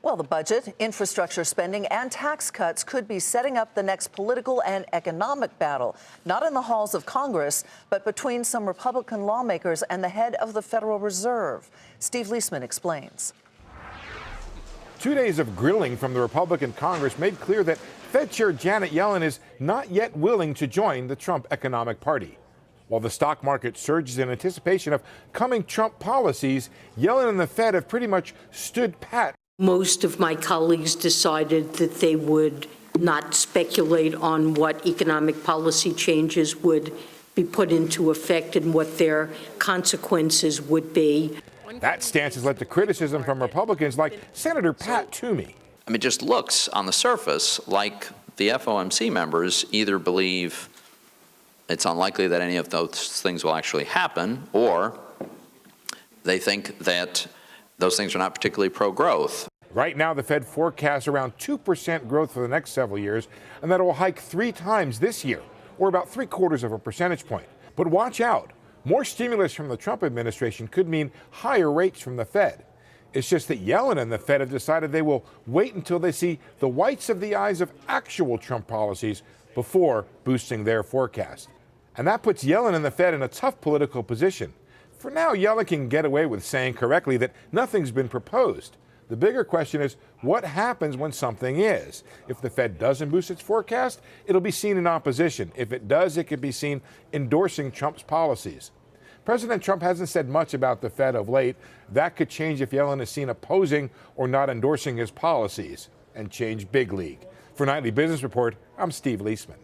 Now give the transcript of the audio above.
Well, the budget, infrastructure spending, and tax cuts could be setting up the next political and economic battle, not in the halls of Congress, but between some Republican lawmakers and the head of the Federal Reserve. Steve Liesman explains. 2 days of grilling from the Republican Congress made clear that Fed Chair Janet Yellen is not yet willing to join the Trump economic party. While the stock market surges in anticipation of coming Trump policies, Yellen and the Fed have pretty much stood pat. Most of my colleagues decided that they would not speculate on what economic policy changes would be put into effect and what their consequences would be. That stance has led to criticism from Republicans like Senator Pat Toomey. I mean, it just looks on the surface like the FOMC members either believe it's unlikely that any of those things will actually happen, or they think that those things are not particularly pro-growth. Right now, the Fed forecasts around 2% growth for the next several years, and that it will hike 3 times this year, or about 3/4 of a percentage point. But watch out. More stimulus from the Trump administration could mean higher rates from the Fed. It's just that Yellen and the Fed have decided they will wait until they see the whites of the eyes of actual Trump policies before boosting their forecast. And that puts Yellen and the Fed in a tough political position. For now, Yellen can get away with saying correctly that nothing's been proposed. The bigger question is, what happens when something is? If the Fed doesn't boost its forecast, it'll be seen in opposition. If it does, it could be seen endorsing Trump's policies. President Trump hasn't said much about the Fed of late. That could change if Yellen is seen opposing or not endorsing his policies, and change big league. For Nightly Business Report, I'm Steve Liesman.